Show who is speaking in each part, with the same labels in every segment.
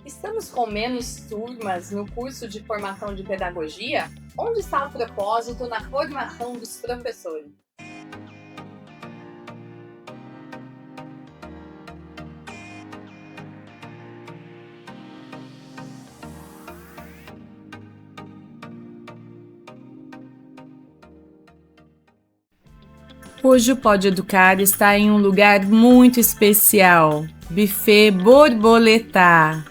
Speaker 1: Estamos com menos turmas no curso de formação de pedagogia? Onde está o propósito na formação dos professores?
Speaker 2: Hoje o Pode Educar está em um lugar muito especial, Buffet Borboleta.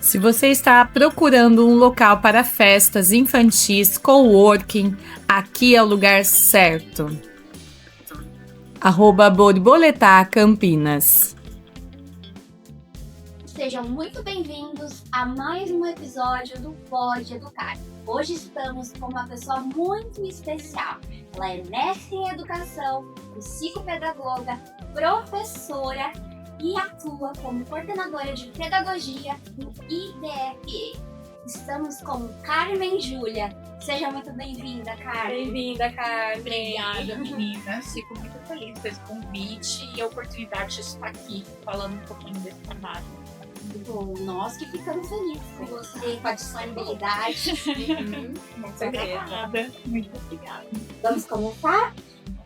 Speaker 2: Se você está procurando um local para festas infantis, coworking, aqui é o lugar certo. @Borboleta Campinas.
Speaker 3: Sejam muito bem-vindos a mais um episódio do Pode Educar. Hoje estamos com uma pessoa muito especial. Ela é mestre em educação, psicopedagoga, professora e atua como coordenadora de pedagogia no IBFE. Estamos com Carmen Júlia. Seja muito bem-vinda, Carmen.
Speaker 1: Bem-vinda, Carmen.
Speaker 4: Obrigada, meninas. Fico muito feliz com esse convite e a oportunidade de estar aqui falando um pouquinho desse trabalho.
Speaker 3: Bom, nós que ficamos felizes com você, com a disponibilidade.
Speaker 4: Muito obrigada. Muito obrigada.
Speaker 3: Vamos começar?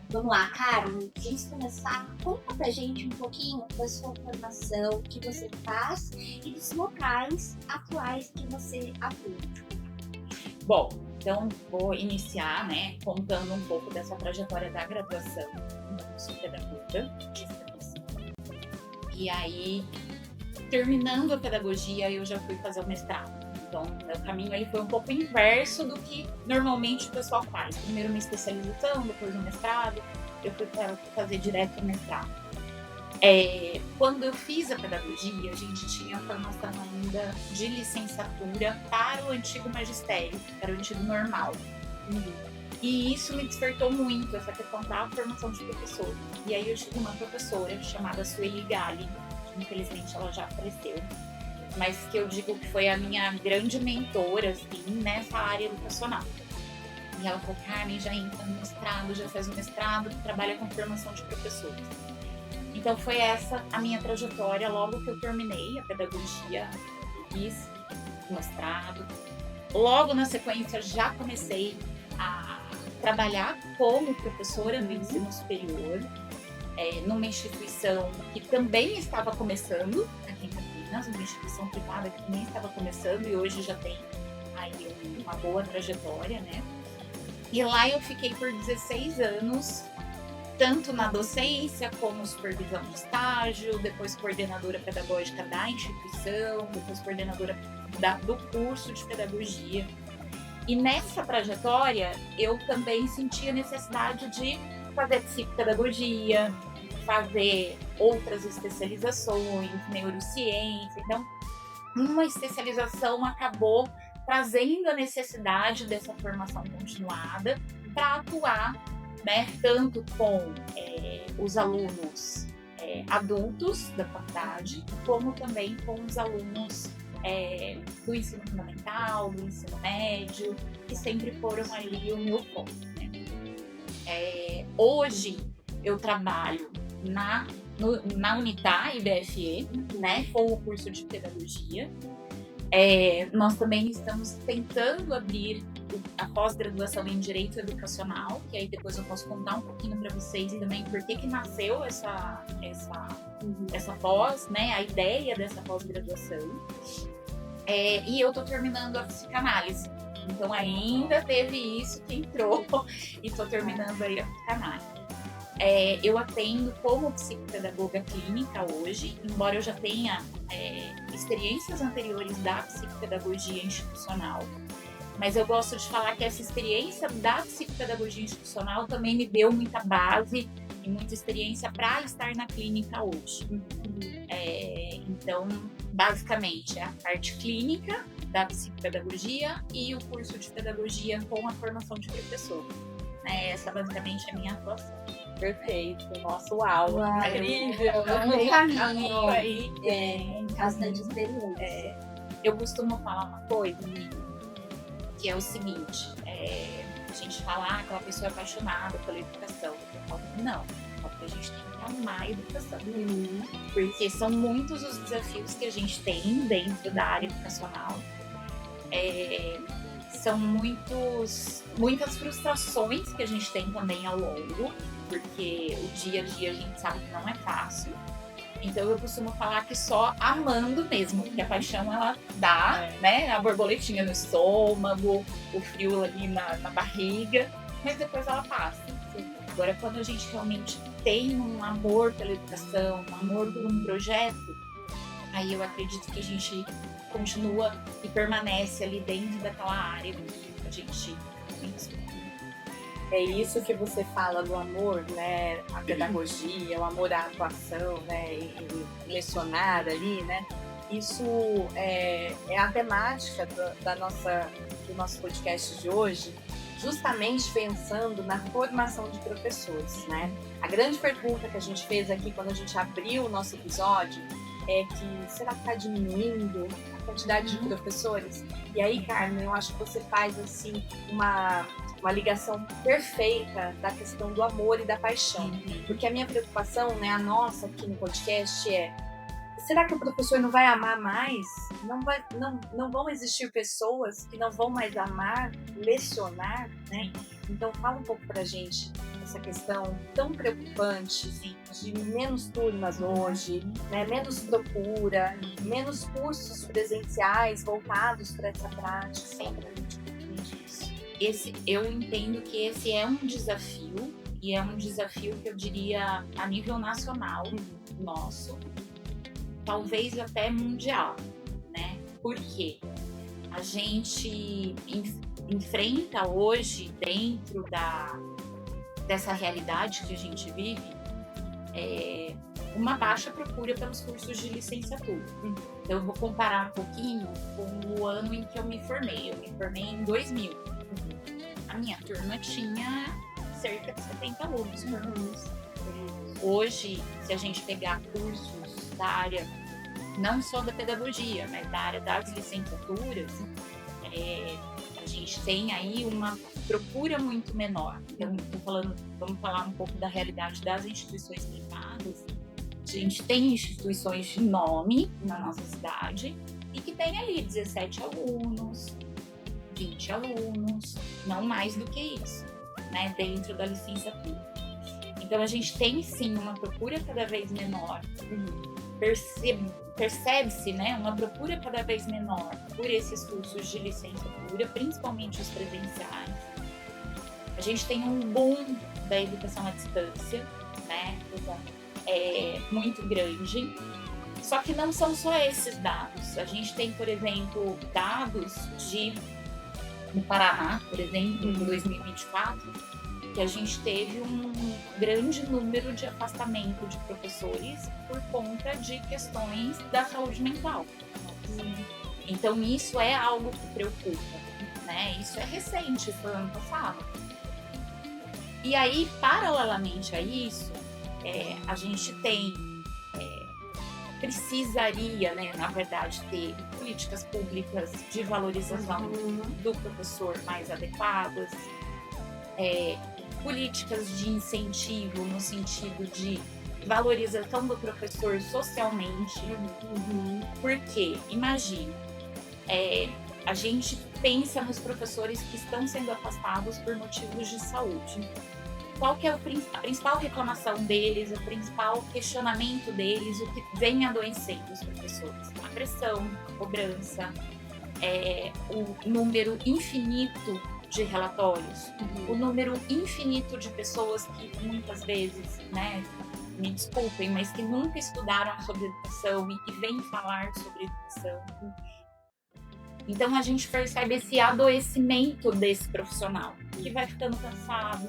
Speaker 3: Vamos lá, Carmen. Antes de começar, conta pra gente um pouquinho da sua formação, o que você faz e dos locais atuais que você atua.
Speaker 4: Bom, então vou iniciar, contando um pouco dessa trajetória da graduação. Eu sou pedagoga de formação. E aí, terminando a pedagogia, eu já fui fazer o mestrado. Então, meu caminho aí foi um pouco inverso do que normalmente o pessoal faz. Primeiro uma especialização, depois um mestrado. Eu fui fazer direto o mestrado. Quando eu fiz a pedagogia, a gente tinha a formação ainda de licenciatura para o antigo magistério, para o antigo normal. E isso me despertou muito, essa questão da formação de professor. E aí eu tive uma professora chamada Sueli Gali, infelizmente ela já faleceu, mas que eu digo que foi a minha grande mentora, assim, nessa área educacional. E ela falou, Carmen, já entra no mestrado, já fez o mestrado, trabalha com formação de professores. Então foi essa a minha trajetória, logo que eu terminei a pedagogia, fiz o mestrado. Logo na sequência já comecei a trabalhar como professora no ensino superior, numa instituição que também estava começando aqui em Campinas, uma instituição privada que também estava começando e hoje já tem aí uma boa trajetória, né? E lá eu fiquei por 16 anos, tanto na docência como supervisão de estágio, depois coordenadora pedagógica da instituição, depois coordenadora do curso de pedagogia. E nessa trajetória eu também senti a necessidade de fazer psicopedagogia, fazer outras especializações, neurociência. Então, uma especialização acabou trazendo a necessidade dessa formação continuada para atuar, tanto com os alunos adultos da faculdade, como também com os alunos do ensino fundamental, do ensino médio, que sempre foram ali o meu foco. Hoje eu trabalho na Unitá IBFE, com o curso de pedagogia. Nós também estamos tentando abrir a pós-graduação em Direito Educacional, que aí depois eu posso contar um pouquinho para vocês também por que nasceu essa pós, a ideia dessa pós-graduação. E eu estou terminando a psicanálise. Então ainda teve isso que entrou e estou terminando aí a psicanálise. Eu atendo como psicopedagoga clínica hoje, embora eu já tenha experiências anteriores da psicopedagogia institucional, mas eu gosto de falar que essa experiência da psicopedagogia institucional também me deu muita base e muita experiência para estar na clínica hoje. Então, basicamente, é a parte clínica da psicopedagogia e o curso de pedagogia com a formação de professor. Essa basicamente é a minha atuação.
Speaker 1: Perfeito. Nossa, uau. Incrível.
Speaker 3: Um caminho
Speaker 4: aí.
Speaker 3: Bastante experiência.
Speaker 4: Eu costumo falar uma coisa, que é o seguinte, a gente fala aquela pessoa é apaixonada pela educação. Eu falo, não, a gente tem que amar a educação. porque são muitos os desafios que a gente tem dentro da área educacional. São muitas frustrações que a gente tem também ao longo, porque o dia a dia a gente sabe que não é fácil. Então eu costumo falar que só amando mesmo, porque a paixão ela dá, né, a borboletinha no estômago, o frio ali na barriga, mas depois ela passa. Agora, quando a gente realmente tem um amor pela educação, um amor por um projeto, aí eu acredito que a gente continua e permanece ali dentro daquela área que a gente pensou.
Speaker 1: É isso que você fala do amor, né? A pedagogia, o amor à atuação, né? E lecionar ali, né? Isso é a temática do nosso podcast de hoje, justamente pensando na formação de professores, né? A grande pergunta que a gente fez aqui quando a gente abriu o nosso episódio é que será que está diminuindo a quantidade de professores? E aí, Carmen, eu acho que você faz assim uma ligação perfeita da questão do amor e da paixão. Porque a minha preocupação, né, a nossa aqui no podcast será que o professor não vai amar mais? Não vão existir pessoas que não vão mais amar, lecionar, né? Então fala um pouco pra gente essa questão tão preocupante de menos turmas hoje, né? Menos procura, menos cursos presenciais voltados para essa prática.
Speaker 4: Eu entendo que esse é um desafio, e é um desafio que eu diria a nível nacional nosso, talvez até mundial, né? Porque a gente enfrenta hoje, dentro dessa realidade que a gente vive, uma baixa procura pelos cursos de licenciatura. Então eu vou comparar um pouquinho com o ano em que eu me formei. Eu me formei em 2000. A minha turma tinha cerca de 70 alunos por mês. Hoje, se a gente pegar cursos da área, não só da pedagogia, mas da área das licenciaturas, a gente tem aí uma procura muito menor. Então, vamos falar um pouco da realidade das instituições privadas. A gente tem instituições de nome na nossa cidade e que tem ali 17 alunos, 20 alunos, não mais do que isso, né, dentro da licenciatura. Então a gente tem sim uma procura cada vez menor, percebe-se, né, uma procura cada vez menor por esses cursos de licenciatura, principalmente os presenciais. A gente tem um boom da educação à distância, né, muito grande. Só que não são só esses dados. A gente tem, por exemplo, dados no Paraná, por exemplo, em 2024, que a gente teve um grande número de afastamento de professores por conta de questões da saúde mental. Então isso é algo que preocupa, né? Isso é recente, foi ano passado. E aí, paralelamente a isso, a gente precisaria, né, na verdade, ter políticas públicas de valorização do professor mais adequadas, políticas de incentivo no sentido de valorização do professor socialmente, porque, imagina, a gente pensa nos professores que estão sendo afastados por motivos de saúde. Qual que é a principal reclamação deles, o principal questionamento deles, o que vem adoecendo os professores? A pressão, a cobrança, o número infinito de relatórios, o número infinito de pessoas que muitas vezes, né, me desculpem, mas que nunca estudaram sobre educação e que vêm falar sobre educação. Então a gente percebe esse adoecimento desse profissional, que vai ficando cansado.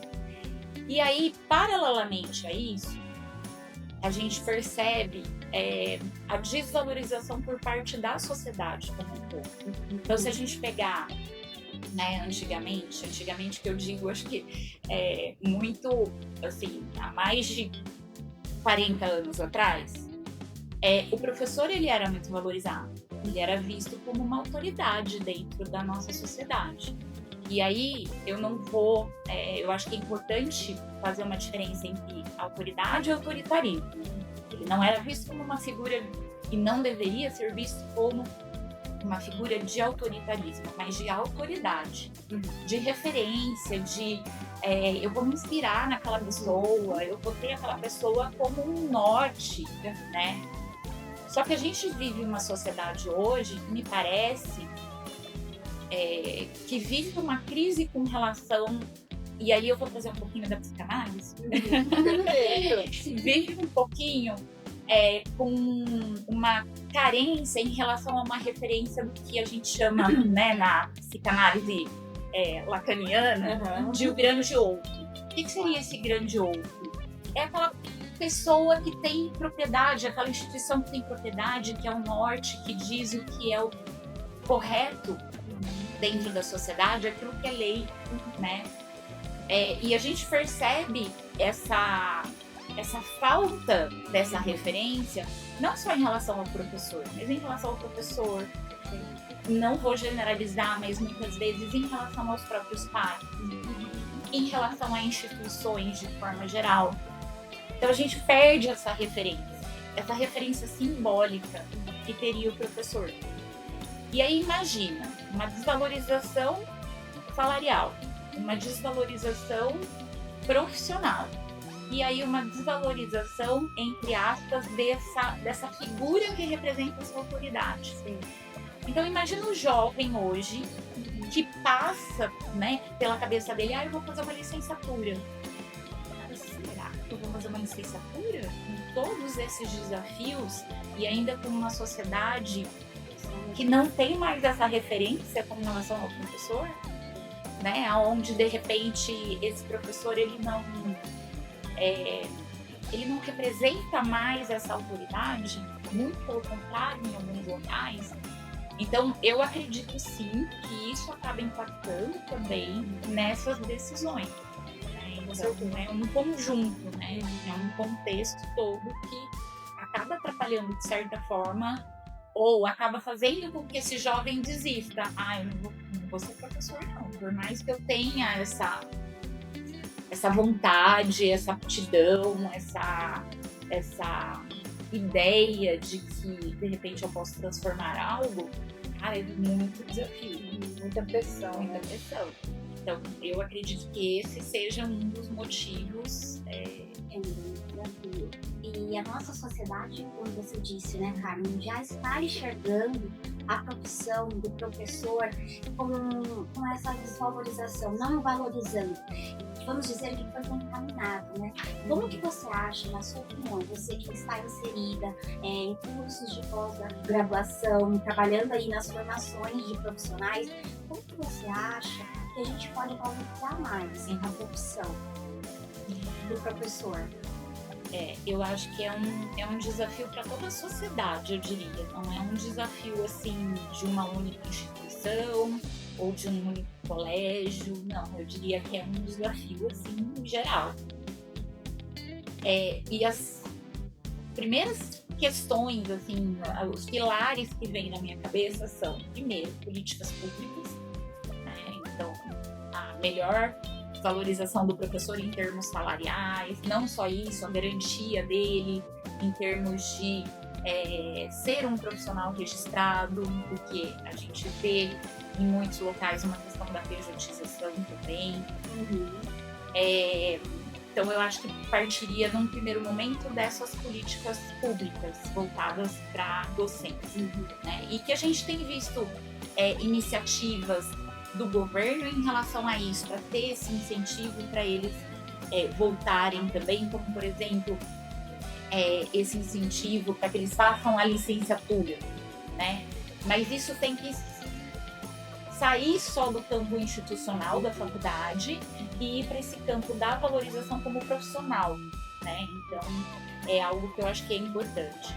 Speaker 4: E aí, paralelamente a isso, a gente percebe a desvalorização por parte da sociedade como um todo. Então, se a gente pegar, né, antigamente que eu digo, acho que muito, assim, há mais de 40 anos atrás, o professor ele era muito valorizado, ele era visto como uma autoridade dentro da nossa sociedade. E aí, eu acho que é importante fazer uma diferença entre autoridade e autoritarismo. Ele não era visto como uma figura, e não deveria ser visto como uma figura de autoritarismo, mas de autoridade, de referência, de eu vou me inspirar naquela pessoa, eu vou ter aquela pessoa como um norte, né? Só que a gente vive uma sociedade hoje, me parece, que vive uma crise com relação, e aí eu vou trazer um pouquinho da psicanálise, vive um pouquinho com uma carência em relação a uma referência do que a gente chama, né, na psicanálise lacaniana, de o grande outro. O que seria esse grande outro? É aquela pessoa que tem propriedade, aquela instituição que tem propriedade, que é o norte, que diz o que é o correto dentro da sociedade, aquilo que é lei, né? E a gente percebe essa falta dessa referência, não só em relação ao professor, mas em relação ao professor, não vou generalizar, mas muitas vezes em relação aos próprios pais, em relação a instituições de forma geral. Então a gente perde essa referência simbólica que teria o professor. E aí imagina, uma desvalorização salarial, uma desvalorização profissional, e aí uma desvalorização, entre aspas, dessa figura que representa essa autoridade.
Speaker 1: Sim.
Speaker 4: Então imagina um jovem hoje que passa, né, pela cabeça dele, eu vou fazer uma licenciatura. Será que eu vou fazer uma licenciatura? Com todos esses desafios e ainda com uma sociedade que não tem mais essa referência com relação ao professor, né, onde de repente esse professor ele não representa mais essa autoridade, muito pelo contrário em alguns locais. Então eu acredito sim que isso acaba impactando também nessas decisões. Então, é um conjunto, né? É um contexto todo que acaba atrapalhando de certa forma, ou acaba fazendo com que esse jovem desista. Eu não vou ser professor não, por mais que eu tenha essa vontade, essa aptidão, essa ideia de que de repente eu posso transformar algo. É muito desafio,
Speaker 1: muita pressão.
Speaker 4: Então, eu acredito que esse seja um dos motivos.
Speaker 3: E a nossa sociedade, como você disse, né, Carmen, já está enxergando a profissão do professor com essa desvalorização, não valorizando. Vamos dizer que foi contaminado, né? Como que você acha, na sua opinião, você que está inserida em cursos de pós-graduação, trabalhando aí nas formações de profissionais, como que você acha que a gente pode valorizar mais a profissão do professor?
Speaker 4: Eu acho que é um desafio para toda a sociedade, eu diria. Não é um desafio assim de uma única instituição ou de um único colégio. Não, eu diria que é um desafio assim em geral. E as primeiras questões, assim, os pilares que vêm na minha cabeça são, primeiro, políticas públicas, né? Então, a melhor valorização do professor em termos salariais, não só isso, a garantia dele em termos de ser um profissional registrado, porque a gente vê em muitos locais uma questão da pejotização também. Então eu acho que partiria num primeiro momento dessas políticas públicas voltadas para docentes, né? E que a gente tem visto iniciativas do governo em relação a isso, para ter esse incentivo para eles voltarem também, como por exemplo esse incentivo para que eles façam a licenciatura, né? Mas isso tem que sair só do campo institucional da faculdade e ir para esse campo da valorização como profissional, né? Então é algo que eu acho que é importante.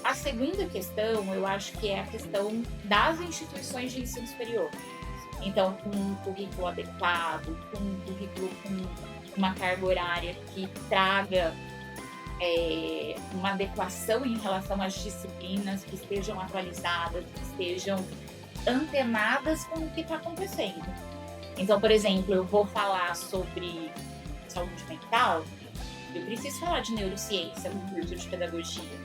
Speaker 4: A segunda questão, eu acho que é a questão das instituições de ensino superior. Então, com um currículo adequado, com um currículo com uma carga horária que traga uma adequação em relação às disciplinas, que estejam atualizadas, que estejam antenadas com o que está acontecendo. Então, por exemplo, eu vou falar sobre saúde mental, Eu preciso falar de neurociência no curso de pedagogia,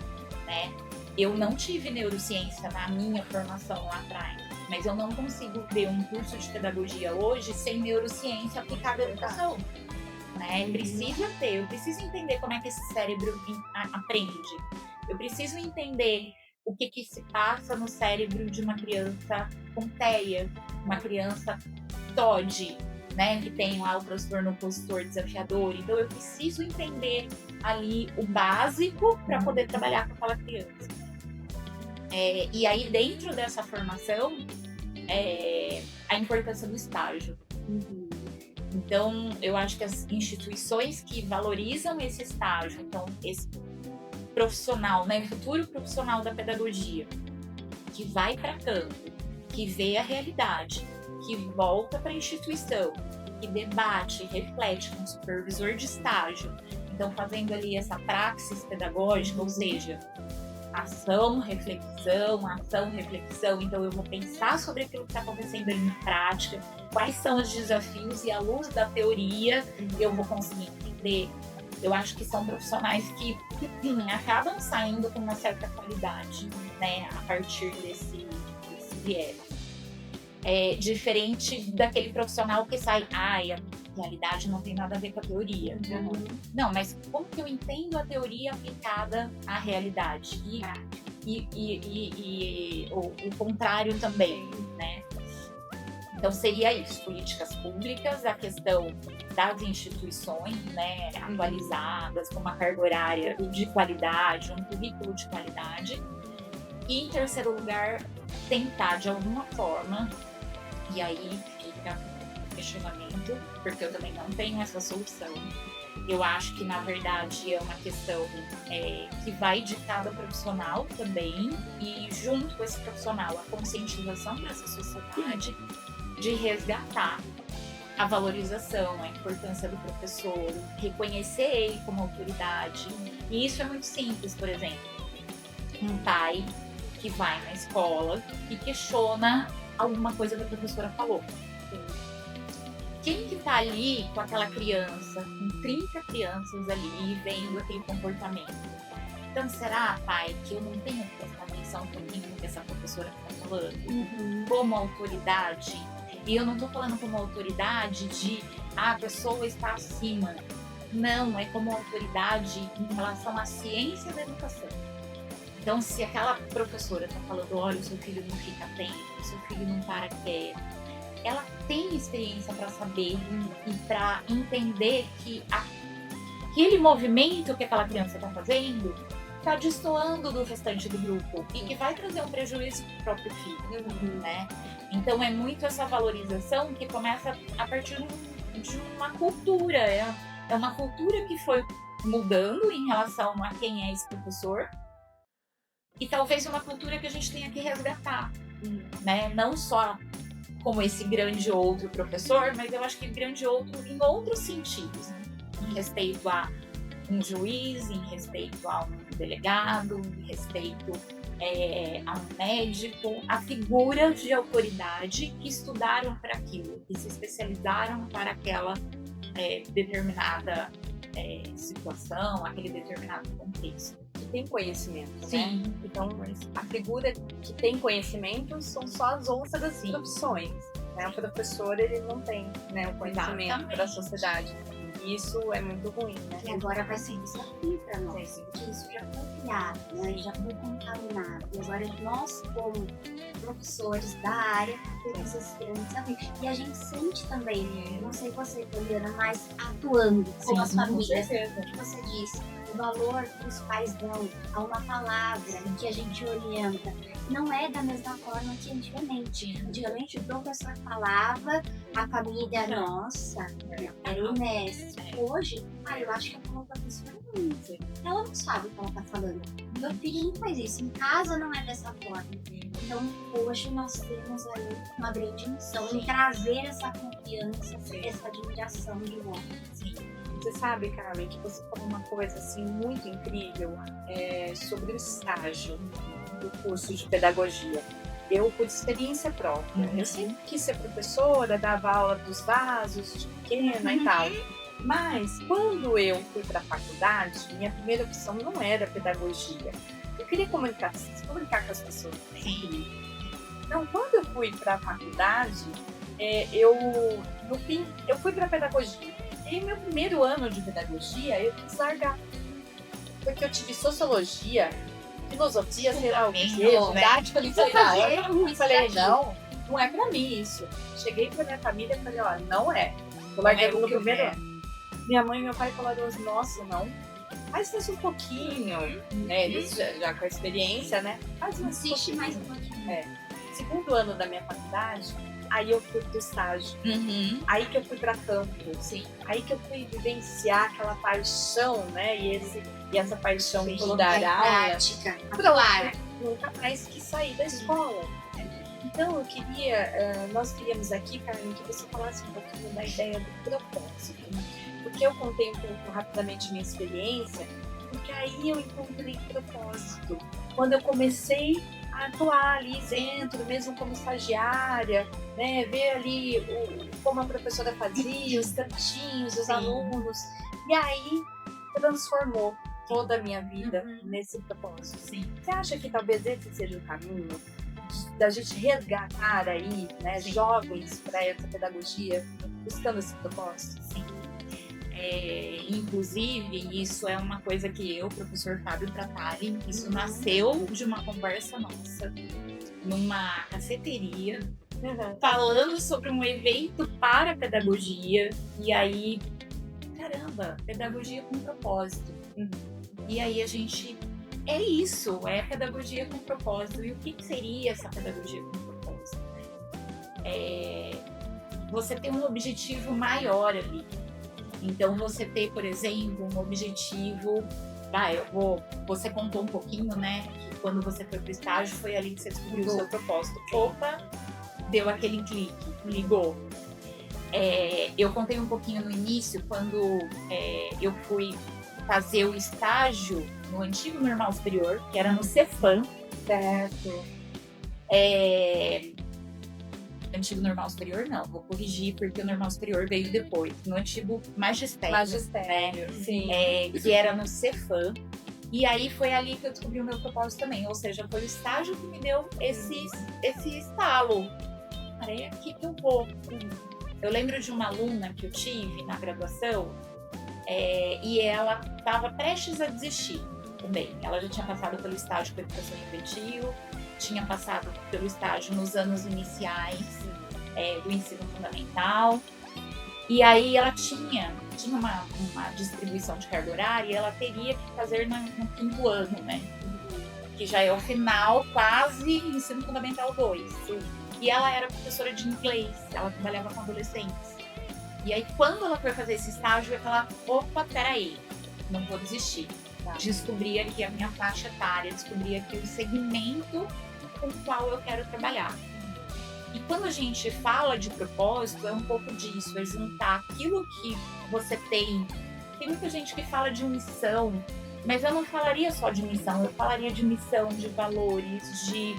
Speaker 4: né? Eu não tive neurociência na minha formação lá atrás, mas eu não consigo ver um curso de pedagogia hoje sem neurociência aplicada à educação. Né? Precisa ter, eu preciso entender como é que esse cérebro aprende. Eu preciso entender o que se passa no cérebro de uma criança com TEA, uma criança TOD, né? Que tem lá o transtorno opositor desafiador. Então eu preciso entender ali o básico para poder trabalhar com aquela criança. E aí dentro dessa formação, a importância do estágio. Então, eu acho que as instituições que valorizam esse estágio, então, esse profissional, né, futuro profissional da pedagogia, que vai para campo, que vê a realidade, que volta para a instituição, que debate, reflete com o supervisor de estágio, então, fazendo ali essa praxis pedagógica, ou seja, ação, reflexão. Então, eu vou pensar sobre aquilo que está acontecendo ali na prática, quais são os desafios, e à luz da teoria eu vou conseguir entender. Eu acho que são profissionais que acabam saindo com uma certa qualidade, né, a partir desse viés. Diferente daquele profissional que sai, a realidade não tem nada a ver com a teoria. Não, mas como que eu entendo a teoria aplicada à realidade? E o contrário também, né? Então seria isso, políticas públicas, a questão das instituições, né, atualizadas, com uma carga horária de qualidade, um currículo de qualidade. E em terceiro lugar, tentar de alguma forma, e aí fica questionamento, porque eu também não tenho essa solução. Eu acho que, na verdade, é uma questão que vai de cada profissional também, e junto com esse profissional, a conscientização dessa sociedade de resgatar a valorização, a importância do professor, reconhecer ele como autoridade. E isso é muito simples, por exemplo, um pai que vai na escola e questiona alguma coisa que a professora falou. Quem que tá ali com aquela criança, com 30 crianças ali, vendo aquele comportamento? Então, será, pai, que eu não tenho que prestar atenção um pouquinho no que essa professora está falando? Como autoridade? E eu não tô falando como autoridade de a pessoa está acima. Não, é como autoridade em relação à ciência da educação. Então, se aquela professora está falando, olha, o seu filho não fica atento, o seu filho não para quieto, ela tem experiência para saber e para entender que aquele movimento que aquela criança está fazendo está destoando do restante do grupo e que vai trazer um prejuízo para o próprio filho, né? Então, é muito essa valorização que começa a partir de uma cultura. É uma cultura que foi mudando em relação a quem é esse professor, e talvez uma cultura que a gente tenha que resgatar, né? Não só como esse grande outro professor, mas eu acho que grande outro em outros sentidos, né? Em respeito a um juiz, em respeito a um delegado, em respeito a um médico, a figuras de autoridade que estudaram para aquilo, que se especializaram para aquela determinada situação, aquele determinado contexto.
Speaker 1: Que tem conhecimento,
Speaker 4: Sim.
Speaker 1: né? Então, a figura que tem conhecimento são só as outras profissões. Né? O professor, ele não tem, né, o conhecimento para a sociedade. E isso é muito ruim, né?
Speaker 3: E agora vai ser um desafio para nós, porque isso já foi criado, né? Já foi contaminado. E agora nós, como professores da área, temos esse grande desafio. E a gente sente também, não sei você, Poliana, mas atuando com as famílias. O que você disse, o valor que os pais dão a uma palavra em que a gente orienta, não é da mesma forma que antigamente. Antigamente o professor falava, a família, nossa, era o mestre. Hoje, eu acho que aquela professora não, ela não sabe o que ela tá falando. Meu filho não faz isso, em casa não é dessa forma. Então, hoje nós temos aí uma grande missão em trazer essa confiança, essa admiração de volta.
Speaker 1: Você sabe, Carmen, que você falou uma coisa assim muito incrível sobre o estágio do curso de pedagogia. Eu, por experiência própria, eu sempre quis ser professora, dava aula dos vasos, de pequena e tal. Mas quando eu fui para a faculdade, minha primeira opção não era pedagogia. Eu queria comunicar com as pessoas. Então, quando eu fui para a faculdade, no fim, eu fui para pedagogia. E meu primeiro ano de pedagogia, eu quis largar. Porque eu tive sociologia, filosofia, sei lá o quê, didática, literária. Eu falei, não é pra mim isso. Cheguei pra minha família e falei, ó, não é. Eu larguei no primeiro ano. Minha mãe e meu pai falaram, nossa, não. Faz mais um pouquinho, né? Eles já com a experiência, né? Faz mais
Speaker 3: Insiste mais um pouquinho.
Speaker 1: Segundo ano da minha faculdade, aí eu fui pro estágio. Aí que eu fui pra campo. Aí que eu fui vivenciar aquela paixão, né? E essa paixão de dar aula.
Speaker 3: Prática. Claro.
Speaker 1: Nunca mais quis sair da escola. Então eu nós queríamos aqui, Carmen, que você falasse um pouquinho da ideia do propósito. Porque eu contei um pouco rapidamente minha experiência, porque aí eu encontrei propósito. Quando eu comecei a atuar ali dentro, mesmo como estagiária, né, ver ali como a professora fazia, os cantinhos, os alunos, e aí transformou toda a minha vida nesse propósito. Você acha que talvez esse seja o caminho da gente resgatar aí, né, jovens para essa pedagogia, buscando esse propósito?
Speaker 4: Inclusive, isso é uma coisa que eu, professor Fábio Tratali, isso nasceu de uma conversa nossa numa cafeteria, falando sobre um evento para pedagogia, e aí, caramba, pedagogia com propósito. E aí a gente, é pedagogia com propósito. E o que seria essa pedagogia com propósito? Você tem um objetivo maior ali. Então, você ter, por exemplo, um objetivo... Você contou um pouquinho, né? Que quando você foi pro estágio, foi ali que você descobriu o seu propósito. Opa! Deu aquele clique, ligou. Eu contei um pouquinho no início, quando eu fui fazer o estágio no antigo Normal Superior, que era no Cefam.
Speaker 1: Certo.
Speaker 4: Antigo Normal Superior não, vou corrigir, porque o Normal Superior veio depois, no antigo Magistério.
Speaker 1: Sim.
Speaker 4: Que era no Cefam. E aí foi ali que eu descobri o meu propósito também, ou seja, foi o estágio que me deu esse estalo. Cara, é aqui que eu vou. Eu lembro de uma aluna que eu tive na graduação, e ela estava prestes a desistir também. Ela já tinha passado pelo estágio com educação infantil, tinha passado pelo estágio nos anos iniciais do ensino fundamental. E aí ela tinha uma distribuição de carga horária e ela teria que fazer no 5º ano, né? Que já é o final, quase, ensino fundamental 2. E ela era professora de inglês, ela trabalhava com adolescentes. E aí quando ela foi fazer esse estágio, ela, opa, peraí, não vou desistir. Descobri aqui a minha faixa etária, descobri aqui o segmento com o qual eu quero trabalhar. E quando a gente fala de propósito, é um pouco disso, é juntar aquilo que você tem. Tem muita gente que fala de missão, mas eu não falaria só de missão, eu falaria de missão, de valores, de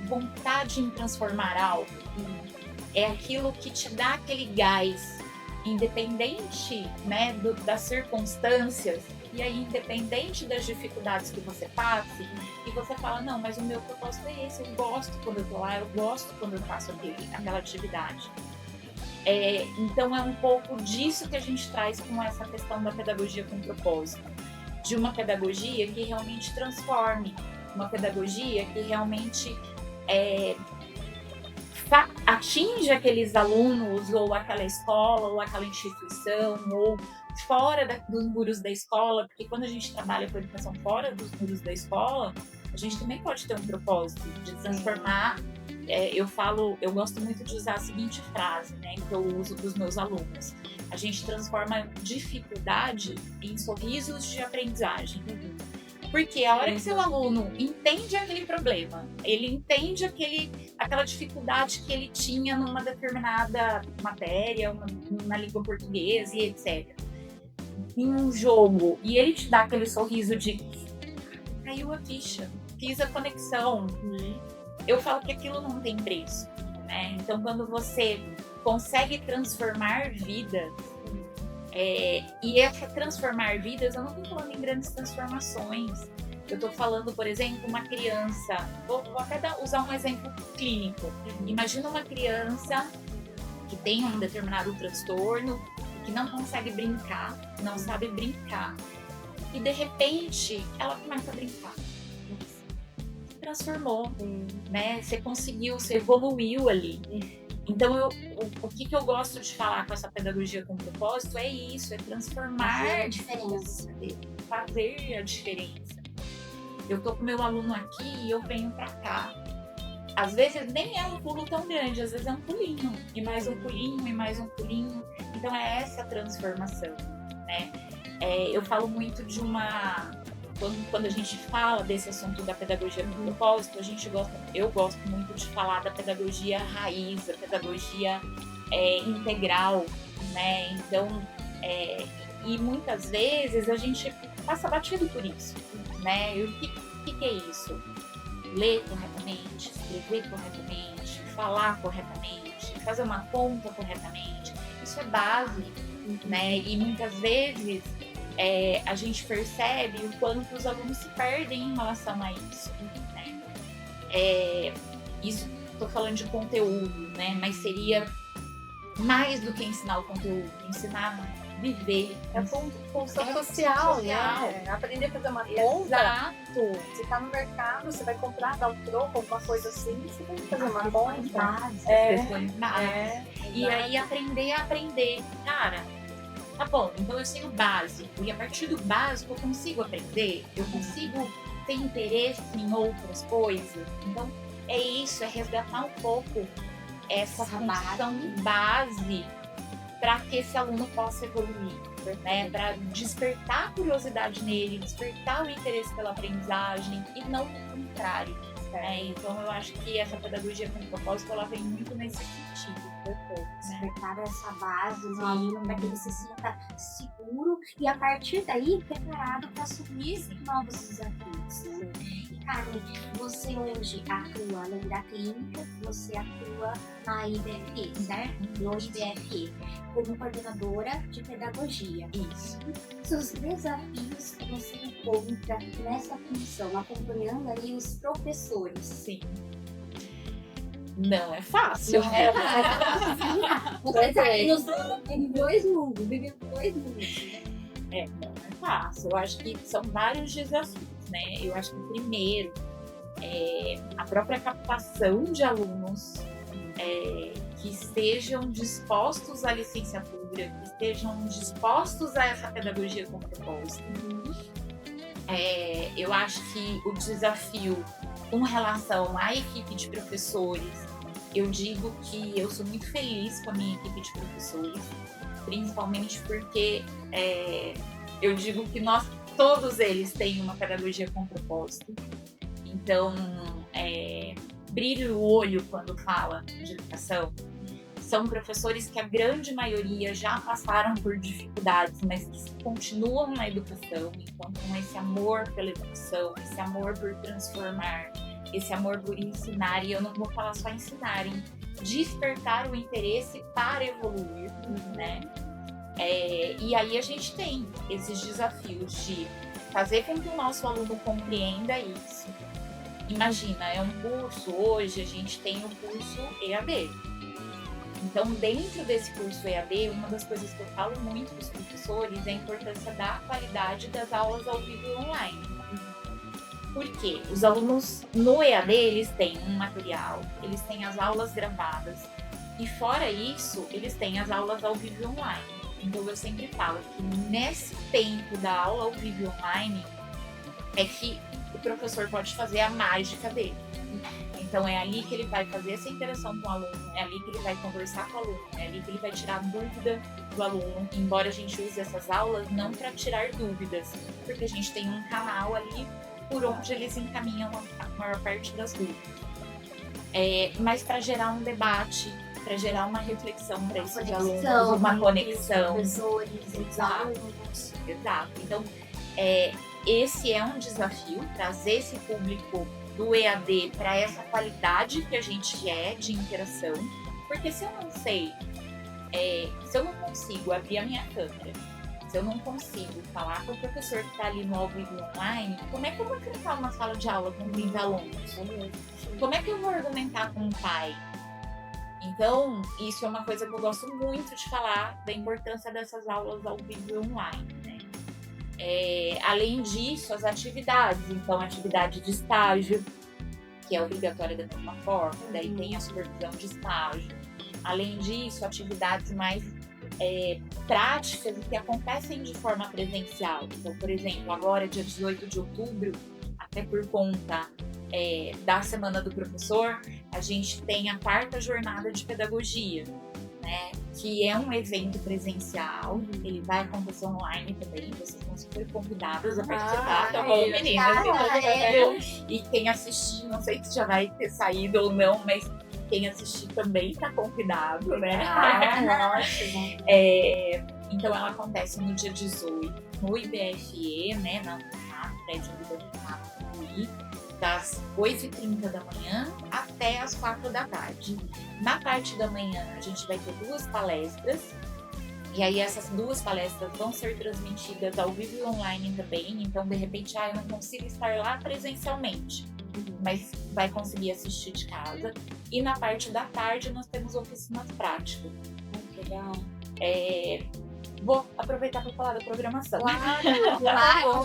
Speaker 4: vontade em transformar algo. É aquilo que te dá aquele gás, independente, né, das circunstâncias. E aí, independente das dificuldades que você passe, e você fala, não, mas o meu propósito é esse, eu gosto quando eu tô lá, eu gosto quando eu faço aquela atividade. Então é um pouco disso que a gente traz com essa questão da pedagogia com propósito. De uma pedagogia que realmente transforme, uma pedagogia que realmente atinge aqueles alunos, ou aquela escola, ou aquela instituição, ou fora dos muros da escola, porque quando a gente trabalha com educação fora dos muros da escola, a gente também pode ter um propósito de transformar. Eu gosto muito de usar a seguinte frase, né, que eu uso para os meus alunos: a gente transforma dificuldade em sorrisos de aprendizagem. Porque a hora que seu aluno entende aquele problema, ele entende aquela dificuldade que ele tinha numa determinada matéria, na língua portuguesa e etc. Em um jogo, e ele te dá aquele sorriso de caiu a ficha, fiz a conexão. Eu falo que aquilo não tem preço, né? Então, quando você consegue transformar vidas, E essa transformar vidas, eu não estou falando em grandes transformações. Eu estou falando, por exemplo, uma criança. Vou até usar um exemplo clínico. Imagina uma criança que tem um determinado transtorno, que não consegue brincar, não sabe brincar. E de repente, ela começa a brincar. Se transformou, né? Você conseguiu, você evoluiu ali. Então, o que eu gosto de falar com essa pedagogia com propósito é isso, é transformar
Speaker 3: a diferença.
Speaker 4: Fazer a diferença. Eu tô com meu aluno aqui e eu venho pra cá. Às vezes nem é um pulo tão grande, às vezes é um pulinho. E mais um pulinho, e mais um pulinho. Então é essa transformação, né? Eu falo muito de uma... Quando a gente fala desse assunto da pedagogia com propósito, eu gosto muito de falar da pedagogia raiz, da pedagogia integral, né? Então, e muitas vezes a gente passa batido por isso, né? E o que é isso? Ler corretamente, escrever corretamente, falar corretamente, fazer uma conta corretamente. Isso é base, né? E muitas vezes a gente percebe o quanto os alunos se perdem em relação a isso, né? Isso, estou falando de conteúdo, né? Mas seria mais do que ensinar o conteúdo, ensinar a viver.
Speaker 1: Função social, né? Aprender a fazer uma conta.
Speaker 4: Exato.
Speaker 1: Você tá no mercado, você vai comprar, dar um troco, alguma coisa assim, você tem que fazer uma conta.
Speaker 4: E aí aprender a aprender. Cara, tá bom, então eu sei o básico. E a partir do básico eu consigo aprender, eu consigo ter interesse em outras coisas. Então é isso, é resgatar um pouco essa função base para que esse aluno possa evoluir, né? Para despertar a curiosidade nele, despertar o interesse pela aprendizagem e não o contrário. Então eu acho que essa pedagogia com propósito ela vem muito nesse sentido.
Speaker 3: Despertar essa base no aluno para que ele se sinta seguro e a partir daí preparado para assumir novos desafios, né? E Carmen, você hoje atua além da clínica, você atua na IBFE, certo? No IBFE, como coordenadora de pedagogia.
Speaker 4: Isso.
Speaker 3: Os desafios que você encontra nessa função, acompanhando ali os professores.
Speaker 4: Sim. Não é fácil.
Speaker 3: Não é fácil. Você tá aí em dois mundos, vivendo dois mundos.
Speaker 4: Não é fácil. Eu acho que são vários desafios, né? Eu acho que primeiro a própria captação de alunos que estejam dispostos à licenciatura, que estejam dispostos a essa pedagogia com propósito. Eu acho que o desafio com relação à equipe de professores, eu digo que eu sou muito feliz com a minha equipe de professores, principalmente porque eu digo que todos eles têm uma pedagogia com propósito. Então, brilho o olho quando fala de educação. São professores que a grande maioria já passaram por dificuldades, mas que continuam na educação, então com esse amor pela educação, esse amor por transformar, esse amor por ensinar, e eu não vou falar só ensinarem, despertar o interesse para evoluir, né? E aí a gente tem esses desafios de fazer com que o nosso aluno compreenda isso. Imagina, é um curso, hoje a gente tem o curso EAD. Então, dentro desse curso EAD, uma das coisas que eu falo muito para os professores é a importância da qualidade das aulas ao vivo e online. Por quê? Os alunos no EAD, eles têm um material, eles têm as aulas gravadas e fora isso, eles têm as aulas ao vivo e online. Então, eu sempre falo que nesse tempo da aula ao vivo e online é que o professor pode fazer a mágica dele. Então é ali que ele vai fazer essa interação com o aluno, é ali que ele vai conversar com o aluno, é ali que ele vai tirar dúvida do aluno, embora a gente use essas aulas não para tirar dúvidas, porque a gente tem um canal ali por onde eles encaminham a maior parte das dúvidas. Mas para gerar um debate, para gerar uma reflexão para esses alunos, uma conexão.
Speaker 3: Professores, os alunos.
Speaker 4: Exato. Então, esse é um desafio, trazer esse público do EAD para essa qualidade que a gente de interação, porque se eu não sei se eu não consigo abrir a minha câmera, se eu não consigo falar com o professor que está ali no ao vivo online, como é que eu vou clicar uma sala de aula com 30 alunos? Como é que eu vou argumentar com um pai? Então, isso é uma coisa que eu gosto muito de falar, da importância dessas aulas ao vivo e online, né? Além disso, as atividades. Então, atividade de estágio, que é obrigatória da mesma forma, daí tem a supervisão de estágio. Além disso, atividades mais práticas que acontecem de forma presencial. Então, por exemplo, agora, dia 18 de outubro, até por conta da Semana do Professor, a gente tem a 4ª jornada de pedagogia, né? Que é um evento presencial, ele vai acontecer online também, vocês estão super convidadas a participar, tá bom, meninas? E quem assistir, não sei se já vai ter saído ou não, mas quem assistir também tá convidado, né?
Speaker 3: Ótimo.
Speaker 4: Então ela acontece no dia 18, no IBFE, né? Na prédio do Banco, das 8h30 da manhã até as 4 da tarde. Na parte da manhã, a gente vai ter 2 palestras. E aí, essas 2 palestras vão ser transmitidas ao vivo e online também. Então, de repente, eu não consigo estar lá presencialmente, mas vai conseguir assistir de casa. E na parte da tarde, nós temos oficinas práticas.
Speaker 3: Legal.
Speaker 4: Vou aproveitar para falar da programação.
Speaker 3: Claro,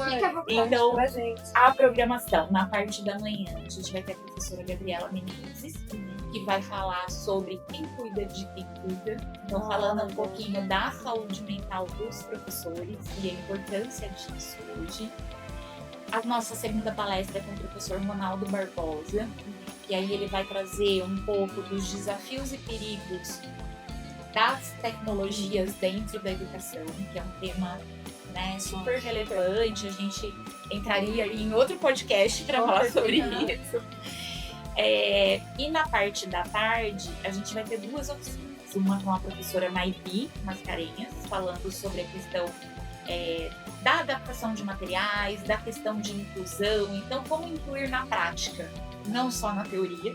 Speaker 3: fica à vontade.
Speaker 4: Então,
Speaker 1: pra gente.
Speaker 4: a programação, na parte da manhã, a gente vai ter a professora Gabriela Menezes, que vai falar sobre quem cuida de quem cuida. Então, falando um pouquinho da saúde mental dos professores e a importância disso hoje. A nossa segunda palestra é com o professor Ronaldo Barbosa, e aí ele vai trazer um pouco dos desafios e perigos das tecnologias dentro da educação, que é um tema, né, super relevante. A gente entraria em outro podcast para falar sobre isso. E na parte da tarde, a gente vai ter 2 oficinas. Uma com a professora Maibi Mascarenhas, falando sobre a questão da adaptação de materiais, da questão de inclusão. Então, como incluir na prática, não só na teoria.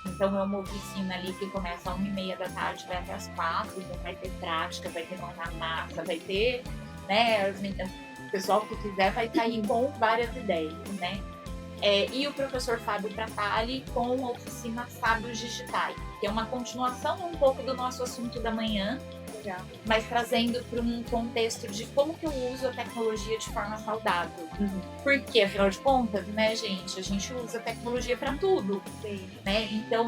Speaker 4: Então, é uma oficina ali que começa às 1h30 da tarde, vai até às 4, então vai ter prática, vai ter mão na massa, vai ter, né, o pessoal que quiser vai sair com várias ideias, né? E o professor Fábio Tratali com a oficina Sábios Digitais, que é uma continuação um pouco do nosso assunto da manhã, mas trazendo para um contexto de como que eu uso a tecnologia de forma saudável. Porque, afinal de contas, né, gente, a gente usa a tecnologia para tudo. Né? Então,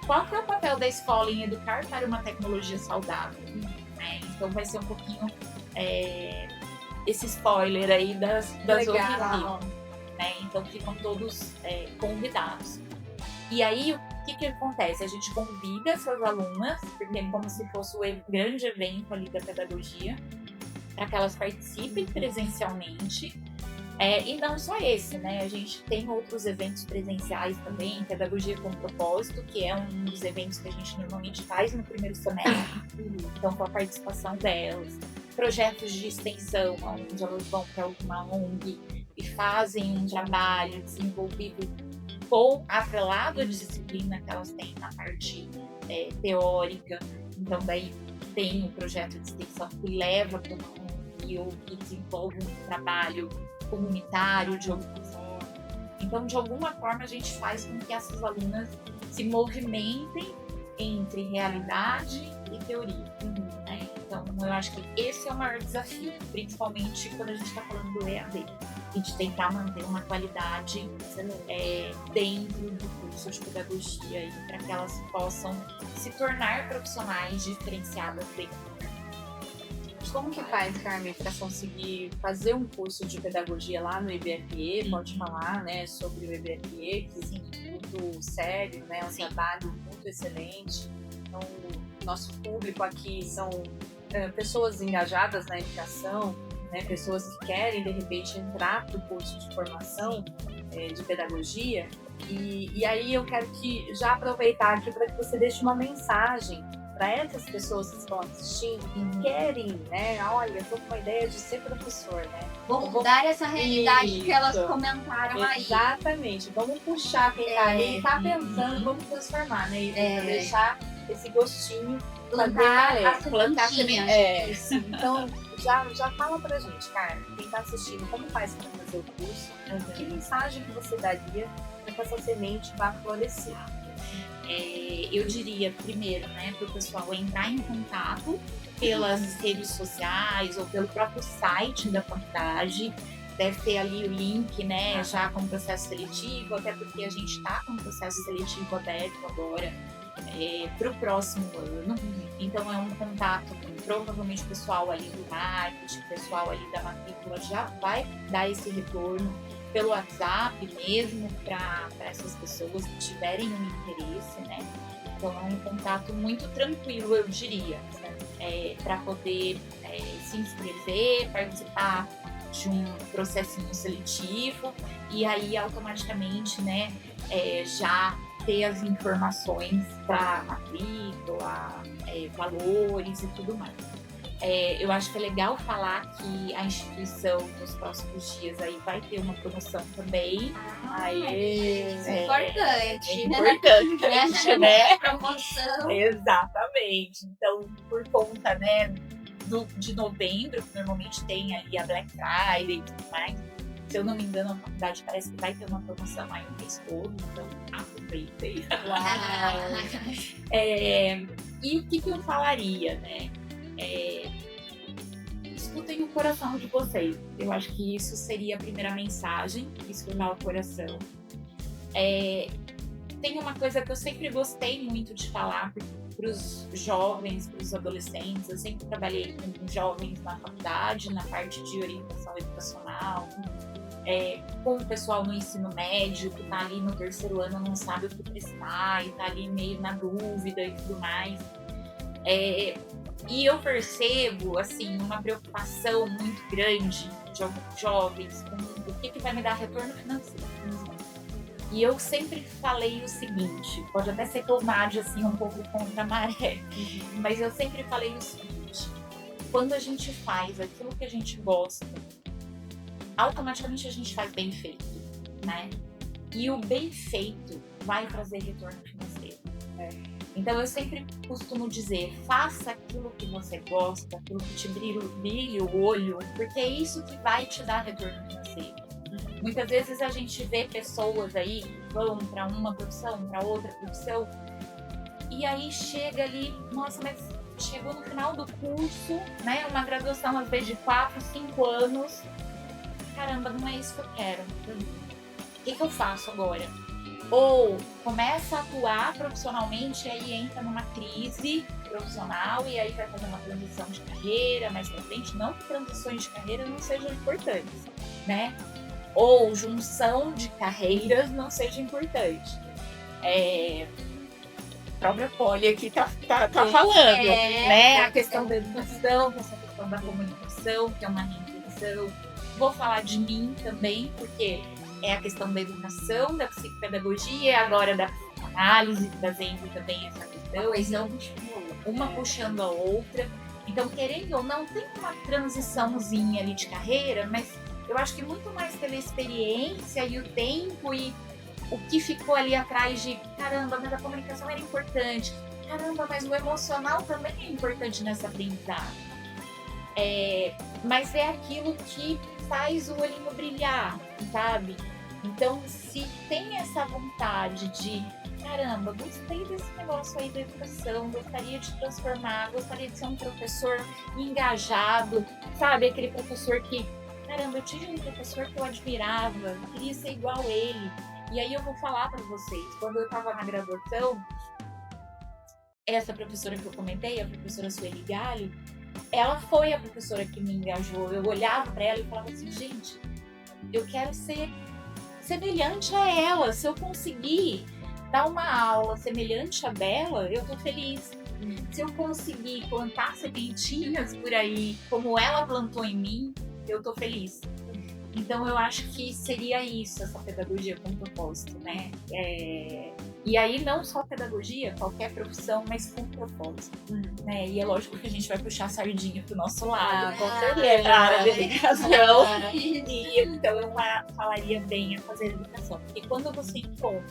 Speaker 4: qual que é o papel da escola em educar para uma tecnologia saudável? Né? Então, vai ser um pouquinho esse spoiler aí das oficinas. Né? Então, ficam todos convidados. E aí, o que acontece? A gente convida essas alunas, porque é como se fosse o grande evento ali da pedagogia, para que elas participem presencialmente. E não só esse, né? A gente tem outros eventos presenciais também, Pedagogia com Propósito, que é um dos eventos que a gente normalmente faz no primeiro semestre. Então, com a participação delas. Projetos de extensão, onde elas vão para alguma ONG e fazem um trabalho desenvolvido atrelado à disciplina que elas têm na parte teórica. Então, daí tem um projeto de extensão que leva para uma ONG ou que desenvolve um trabalho comunitário de alguma forma. Então, de alguma forma, a gente faz com que essas alunas se movimentem entre realidade e teoria. Né? Então, eu acho que esse é o maior desafio, principalmente quando a gente está falando do EAD. A gente tentar manter uma qualidade dentro do curso de pedagogia para que elas possam se tornar profissionais diferenciadas dentro do mercado.
Speaker 1: Como que faz, Carmen, para conseguir fazer um curso de pedagogia lá no IBFE? Pode falar, né, sobre o IBFE, que é muito sério, né, um trabalho muito excelente. Então, nosso público aqui são pessoas engajadas na educação, né, pessoas que querem, de repente, entrar para o curso de formação de pedagogia. E aí eu quero já aproveitar aqui para que você deixe uma mensagem para essas pessoas que estão assistindo, que querem, né? Olha, eu tô com uma ideia de ser professor, né?
Speaker 3: Vamos mudar essa realidade que elas comentaram aí.
Speaker 1: Exatamente. Vamos puxar quem tá pensando, vamos transformar, né? Para deixar esse gostinho.
Speaker 3: Plantar a
Speaker 4: plantar
Speaker 3: sementinha.
Speaker 1: Isso. Então, já fala pra gente, cara, quem tá assistindo, como faz pra fazer o curso, que mensagem que você daria para que essa semente vá florescer?
Speaker 4: Eu diria, primeiro, né, para o pessoal entrar em contato pelas redes sociais ou pelo próprio site da faculdade. Deve ter ali o link, né, já com o processo seletivo, até porque a gente está com o processo seletivo aberto agora para o próximo ano. Então é um contato com provavelmente o pessoal ali do marketing, o pessoal ali da matrícula já vai dar esse retorno pelo WhatsApp mesmo para essas pessoas que tiverem um interesse, né? Então é um contato muito tranquilo, eu diria, para poder se inscrever, participar de um processinho seletivo e aí automaticamente, né, já ter as informações para matrícula, valores e tudo mais. Eu acho que é legal falar que a instituição nos próximos dias aí vai ter uma promoção também.
Speaker 3: Isso é importante.
Speaker 4: Importante, né?
Speaker 3: Promoção.
Speaker 4: Exatamente. Então, por conta, né, de novembro, que normalmente tem ali a Black Friday e tudo mais, se eu não me engano, a faculdade parece que vai ter uma promoção aí o mês todo, então aproveitem. E o que eu falaria, né? Escutem o coração de vocês. Eu acho que isso seria a primeira mensagem, escutar o coração. Tem uma coisa que eu sempre gostei muito de falar para os jovens, para os adolescentes. Eu sempre trabalhei com jovens na faculdade, na parte de orientação educacional, com o pessoal no ensino médio, que está ali no terceiro ano, não sabe o que prestar e está ali meio na dúvida e tudo mais. E eu percebo, assim, uma preocupação muito grande de alguns jovens com o que vai me dar retorno financeiro. E eu sempre falei o seguinte, pode até ser que eu nade assim um pouco contra a maré, mas eu sempre falei o seguinte: quando a gente faz aquilo que a gente gosta, automaticamente a gente faz bem feito, né? E o bem feito vai trazer retorno financeiro. Então eu sempre costumo dizer, faça aquilo que você gosta, aquilo que te brilha o olho, porque é isso que vai te dar retorno financeiro. Muitas vezes a gente vê pessoas aí que vão para uma profissão, para outra profissão, e aí chega ali, nossa, mas chegou no final do curso, né? Uma graduação às vezes de 4, 5 anos. Caramba, não é isso que eu quero. O que eu faço agora? Ou começa a atuar profissionalmente e aí entra numa crise profissional e aí vai fazer uma transição de carreira mais pra frente. Não que transições de carreira não sejam importantes, né? Ou junção de carreiras não seja importante. A própria Poli aqui tá falando, né? A questão da educação, essa questão da comunicação, que é uma reinvenção. Vou falar de mim também, porque é a questão da educação, da psicopedagogia, agora da psicanálise, trazendo também essa questão. Uma puxando a outra. Então, querendo ou não, tem uma transiçãozinha ali de carreira, mas eu acho que muito mais pela experiência e o tempo e o que ficou ali atrás de caramba, mas a comunicação era importante. Caramba, mas o emocional também é importante nessa aprendizagem. Mas é aquilo que faz o olhinho brilhar, sabe? Então, se tem essa vontade de caramba, gostei desse negócio aí da educação, gostaria de transformar, gostaria de ser um professor engajado, sabe? Aquele professor que, caramba, eu tive um professor que eu admirava, queria ser igual a ele. E aí eu vou falar para vocês, quando eu estava na graduação, essa professora que eu comentei, a professora Sueli Galli, ela foi a professora que me engajou. Eu olhava para ela e falava assim, gente, eu quero ser semelhante a ela. Se eu conseguir dar uma aula semelhante a dela, eu tô feliz. Se eu conseguir plantar sementinhas por aí, como ela plantou em mim, eu tô feliz. Então eu acho que seria isso, essa pedagogia com propósito, né? E aí não só pedagogia, qualquer profissão, mas com propósito, né? E é lógico que a gente vai puxar a sardinha pro nosso lado, com certeza, a área da educação. E então eu falaria bem a fazer educação, porque quando você encontra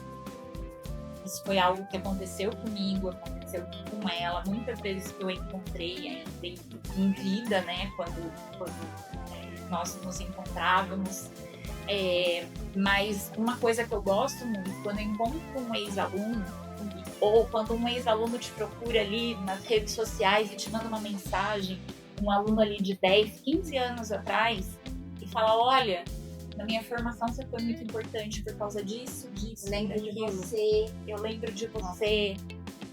Speaker 4: Isso foi algo que aconteceu comigo, aconteceu com ela. Muitas vezes que eu encontrei ainda em vida, né? Quando nós nos encontrávamos. Mas uma coisa que eu gosto muito, quando eu encontro um ex-aluno, ou quando um ex-aluno te procura ali nas redes sociais e te manda uma mensagem, um aluno ali de 10, 15 anos atrás, e fala, olha, na minha formação você foi muito importante por causa disso,
Speaker 3: Lembro de
Speaker 4: daquilo.
Speaker 3: você.
Speaker 4: Eu lembro de você.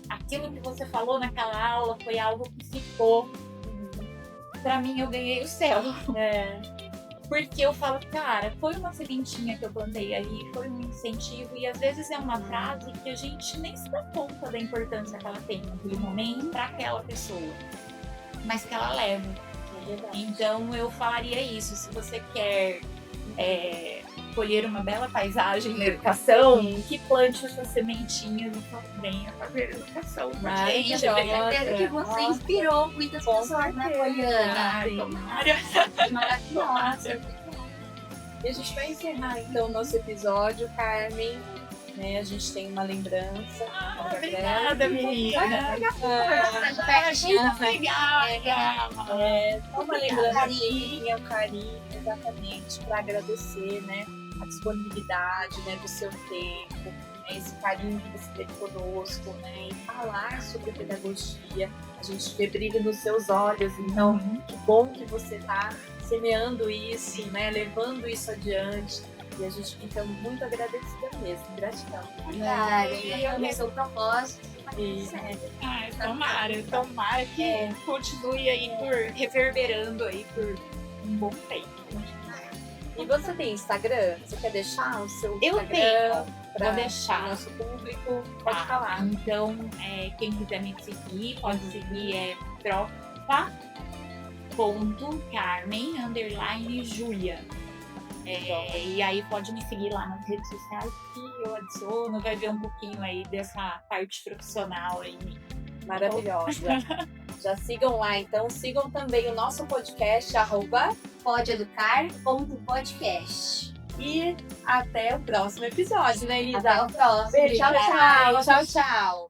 Speaker 4: Aquilo que você falou naquela aula foi algo que ficou. Pra mim, eu ganhei o céu. Porque eu falo, cara, foi uma sementinha que eu plantei ali, foi um incentivo, e às vezes é uma frase que a gente nem se dá conta da importância que ela tem naquele momento para aquela pessoa, mas que ela leva. Então eu falaria isso, se você quer colher uma bela paisagem na educação, que plante essas sementinhas e venha fazer educação.
Speaker 3: Gente, eu tenho certeza que você inspirou muitas pessoas, né, Poliana? Maravilhosa.
Speaker 1: E a gente vai encerrar então o nosso episódio, Carmen. Né, a gente tem uma lembrança.
Speaker 4: Obrigada, menina.
Speaker 1: Uma lembrancinha, um carinho, exatamente, para agradecer, né, a disponibilidade, né, do seu tempo, né, esse carinho que você teve conosco, né, e falar sobre pedagogia. A gente vê brilho nos seus olhos, então que bom que você está semeando isso, né, levando isso adiante. E a gente fica muito agradecida mesmo. Gratidão.
Speaker 3: E o seu propósito.
Speaker 4: Tomara que continue aí reverberando aí por um bom tempo.
Speaker 1: E você tem Instagram? Você quer deixar o seu
Speaker 4: Eu
Speaker 1: Instagram?
Speaker 4: tenho.
Speaker 1: Para
Speaker 4: Vou deixar.
Speaker 1: o nosso público? Pode falar.
Speaker 4: Então, quem quiser me seguir, pode seguir profa.carmen_Julia. E aí pode me seguir lá nas redes sociais que eu adiciono, vai ver um pouquinho aí dessa parte profissional aí.
Speaker 1: Maravilhosa. Já sigam lá, então. Sigam também o nosso podcast,
Speaker 3: @podeeducar.podcast.
Speaker 1: E até o próximo episódio, né, Elisa?
Speaker 3: Até o próximo.
Speaker 1: Beijo,
Speaker 3: Tchau, tchau. Tchau, tchau.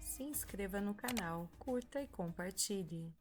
Speaker 2: Se inscreva no canal, curta e compartilhe.